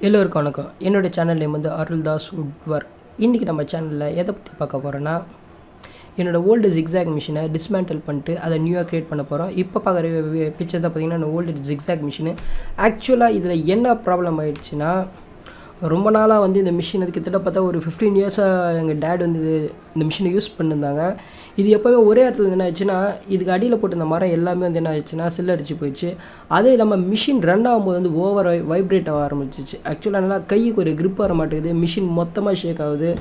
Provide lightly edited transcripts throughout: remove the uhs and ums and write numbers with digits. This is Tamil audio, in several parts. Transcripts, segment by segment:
எல்லோருக்கும் வணக்கம். என்னோடய சேனல் நேம் வந்து அருள் தாஸ் வுட்வொர்க். இன்றைக்கி நம்ம சேனலில் எதை பற்றி பார்க்க போகிறோன்னா, என்னோடய ஓல்டு ஜிக்ஸாக் மிஷினை டிஸ்மேண்டில் பண்ணிட்டு அதை நியூவாக க்ரியேட் பண்ண போகிறோம். இப்போ பார்க்குற பிக்சர் தான் பார்த்திங்கன்னா என்னோடய ஓல்டு ஜிக்ஸாக் மிஷினு. ஆக்சுவலாக இதில் என்ன ப்ராப்ளம் ஆகிடுச்சுன்னா, ரொம்ப நாளாக வந்து இந்த மிஷின் அது கிட்டத்தட்ட பார்த்தா ஒரு 15 இயர்ஸாக எங்கள் டேட் வந்து இந்த மிஷினை யூஸ் பண்ணியிருந்தாங்க. இது எப்போவுமே ஒரே இடத்துல என்ன ஆச்சுன்னா, இதுக்கு அடியில் போட்டு இந்த மரம் எல்லாமே வந்து என்ன ஆச்சுன்னா சில்லடிச்சு போயிடுச்சு. அதே இல்லாமல் மிஷின் ரன் ஆகும்போது வந்து ஓவர் வைப்ரேட் ஆக ஆரம்பிச்சிச்சு. ஆக்சுவலாக நல்லா கைக்கு ஒரு க்ரிப் வர மாட்டேங்குது, மிஷின் மொத்தமாக ஷேக் ஆகுது.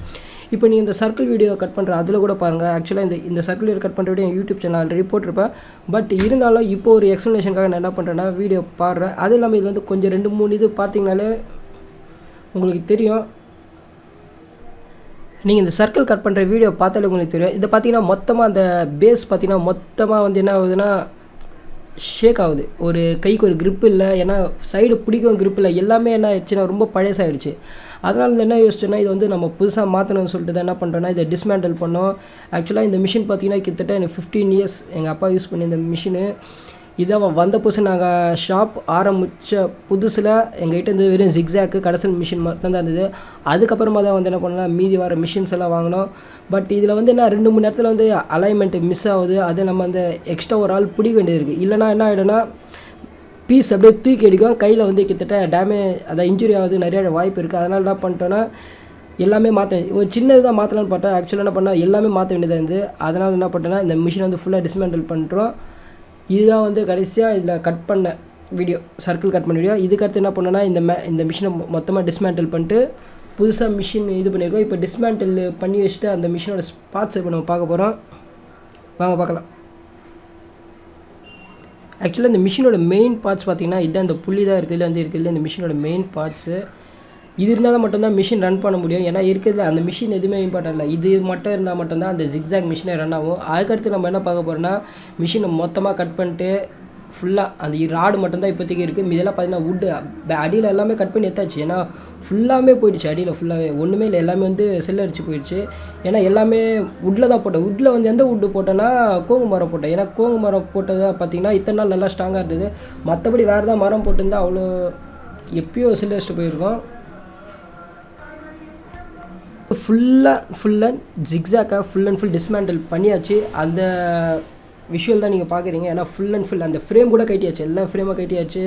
இப்போ நீங்கள் இந்த சர்க்கிள் வீடியோ கட் பண்ணுற அதில் கூட பாருங்கள். ஆக்சுவலாக இந்த சர்க்கிள் வீடியோ கட் பண்ணுற வீடியோ என் யூடியூப் சேனல் ஆல்ரெடி போட்டிருப்பேன். பட் இருந்தாலும் இப்போ ஒரு எக்ஸ்ப்ளனேஷனுக்காக நான் என்ன பண்ணுறேன்னா வீடியோ பாடுறேன். அது இல்லாமல் இது வந்து கொஞ்சம் 2-3 இது பார்த்தீங்கனாலே உங்களுக்கு தெரியும். நீங்கள் இந்த சர்க்கிள் கட் பண்ணுற வீடியோ பார்த்தாலே உங்களுக்கு தெரியும். இதை பார்த்தீங்கன்னா மொத்தமாக அந்த பேஸ் பார்த்தீங்கன்னா மொத்தமாக வந்து என்ன ஆகுதுன்னா ஷேக் ஆகுது. ஒரு கைக்கு ஒரு க்ரிப் இல்லை, ஏன்னா சைடு பிடிக்கும் க்ரிப் இல்லை, எல்லாமே என்ன ஆயிடுச்சுன்னா ரொம்ப பழசாகிடுச்சு. அதனால் என்ன யோசிச்சோன்னா இது வந்து நம்ம புதுசாக மாற்றணும்னு சொல்லிட்டு தான் என்ன பண்ணுறோன்னா இதை டிஸ்மேண்டில் பண்ணோம். ஆக்சுவலாக இந்த மிஷின் பார்த்தீங்கன்னா கிட்டத்தட்ட எனக்கு 15 இயர்ஸ் எங்கள் அப்பா யூஸ் பண்ணி இந்த மிஷினு. இதை வந்த புதுசு நாங்கள் ஷாப் ஆரம்பித்த புதுசில் எங்கள்கிட்ட இருந்து வெறும் ஜிக்ஸாக்கு கடைசல் மிஷின் மட்டும்தான் இருந்தது. அதுக்கப்புறமா தான் வந்து என்ன பண்ணலாம் மீதி வர மிஷின்ஸ் எல்லாம் வாங்கினோம். பட் இதில் வந்து என்ன 2-3 இடத்துல வந்து அலைன்மெண்ட்டு மிஸ் ஆகுது. அதை நம்ம அந்த எக்ஸ்ட்ரா ஒரு ஆள் பிடிக்க வேண்டியது இருக்குது. இல்லைனா என்ன ஆகிடும்னா பீஸ் அப்படியே தூக்கி அடிக்கும், கையில் வந்து கிட்டத்தட்ட டேமேஜ் அதான் இன்ஜுரி ஆகுது நிறைய வாய்ப்பு இருக்குது. அதனால் என்ன பண்ணிட்டோன்னா எல்லாமே ஒரு சின்னது தான் மாற்றலான்னு பார்த்தா ஆக்சுவலாக என்ன பண்ணால் எல்லாமே மாற்ற வேண்டியதாக இருந்து. அதனால் என்ன பண்ணிட்டோன்னா இந்த மிஷின் வந்து ஃபுல்லாக டிஸ்மேண்டில் பண்ணுறோம். இதுதான் வந்து கடைசியாக இதில் கட் பண்ண வீடியோ, சர்க்கிள் கட் பண்ண வீடியோ. இதுக்கடுத்து என்ன பண்ணோன்னா இந்த மிஷினை மொத்தமாக டிஸ்மேண்டில் பண்ணிட்டு புதுசாக மிஷின் இது பண்ணியிருக்கோம். இப்போ டிஸ்மேண்டில் பண்ணி வச்சுட்டு அந்த மிஷினோட பார்ட்ஸ் இப்போ நம்ம பார்க்க போகிறோம். வாங்க பார்க்கலாம். ஆக்சுவலாக இந்த மிஷினோட மெயின் பார்ட்ஸ் பார்த்திங்கன்னா இதுதான், இந்த புள்ளி தான் இருக்குது, வந்து இருக்குது இந்த மிஷினோட மெயின் பார்ட்ஸு. இது இருந்தால் தான் மட்டும்தான் மிஷின் ரன் பண்ண முடியும். ஏன்னா இருக்கிறதுல அந்த மிஷின் எதுவுமே இம்பார்ட்டன் இல்லை, இது மட்டும் இருந்தால் மட்டும்தான் அந்த ஜிக்ஸாக் மிஷினே ரன் ஆகும். அதுக்கடுத்து நம்ம என்ன பார்க்க போகிறோம்னா மிஷினை மொத்தமாக கட் பண்ணிட்டு ஃபுல்லாக அந்த ராடு மட்டும்தான் இப்போதைக்கு இருக்குது. இதெல்லாம் பார்த்திங்கன்னா வுட்டு அடியில் எல்லாமே கட் பண்ணி எடுத்தாச்சு. ஏன்னா ஃபுல்லாமே போயிடுச்சு, அடியில் ஃபுல்லாகவே ஒன்றுமே இல்லை, எல்லாமே வந்து செல் அடிச்சு போயிடுச்சு. ஏன்னா எல்லாமே வுட்டில் தான் போட்டேன். வுட்டில் வந்து எந்த வுட்டு போட்டேன்னா கோங்கு மரம் போட்டேன். ஏன்னா கோங்கு மரம் போட்டதாக பார்த்திங்கன்னா இத்தனை நாள் நல்லா ஸ்ட்ராங்காக இருந்தது. மற்றபடி வேறு தான் மரம் போட்டிருந்தால் அவ்வளோ எப்பயோ செல் அடிச்சுட்டு போயிருக்கோம். ஃபுல் அண்ட் ஜிக்ஸாக்காக ஃபுல் அண்ட் ஃபுல் டிஸ்மேண்டில் பண்ணியாச்சு. அந்த விஷுவல் தான் நீங்கள் பார்க்குறீங்க. ஏன்னா ஃபுல் அண்ட் ஃபுல் அந்த ஃப்ரேம் கூட கட்டியாச்சு, எல்லா ஃப்ரேமாக கட்டியாச்சு.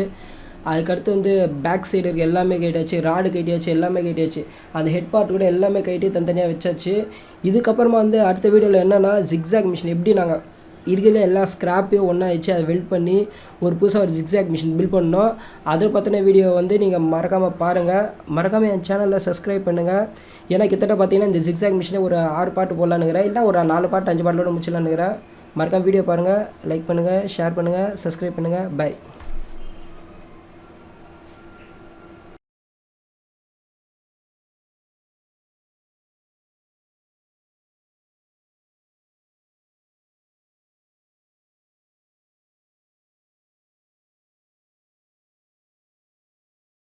அதுக்கடுத்து வந்து பேக் சைடு இருக்குது எல்லாமே கட்டியாச்சு, ராடு கட்டியாச்சு, எல்லாமே கட்டியாச்சு. அந்த ஹெட் பார்ட் கூட எல்லாமே கட்டி தனித்தனியாக வச்சாச்சு. இதுக்கப்புறமா வந்து அடுத்த வீடியோவில் என்னென்னா ஜிக்ஸாக் மிஷின் எப்படி நாங்கள் இருக்கிற எல்லா ஸ்க்ராப்பையும் ஒன்றா வச்சு அதை வெல்ட் பண்ணி ஒரு புதுசாக ஒரு ஜிக்ஸாக் மிஷின் பில்ட் பண்ணோம். அதை பற்றின வீடியோ வந்து நீங்கள் மறக்காமல் பாருங்கள். மறக்காமல் என் சேனலில் சப்ஸ்கிரைப் பண்ணுங்கள். ஏன்னா கிட்டத்தட்ட பார்த்தீங்கன்னா இந்த ஜிக்ஸாக் மிஷினை ஒரு 6 பாட்டு போடலான்னுக்கிறேன், இல்லை ஒரு 4 பாட்டு 5 பாட்டோட முடிச்சலான்னுக்கிறேன். மறக்காமல் வீடியோ பாருங்கள், லைக் பண்ணுங்கள், ஷேர் பண்ணுங்கள், சப்ஸ்கிரைப் பண்ணுங்கள். பை.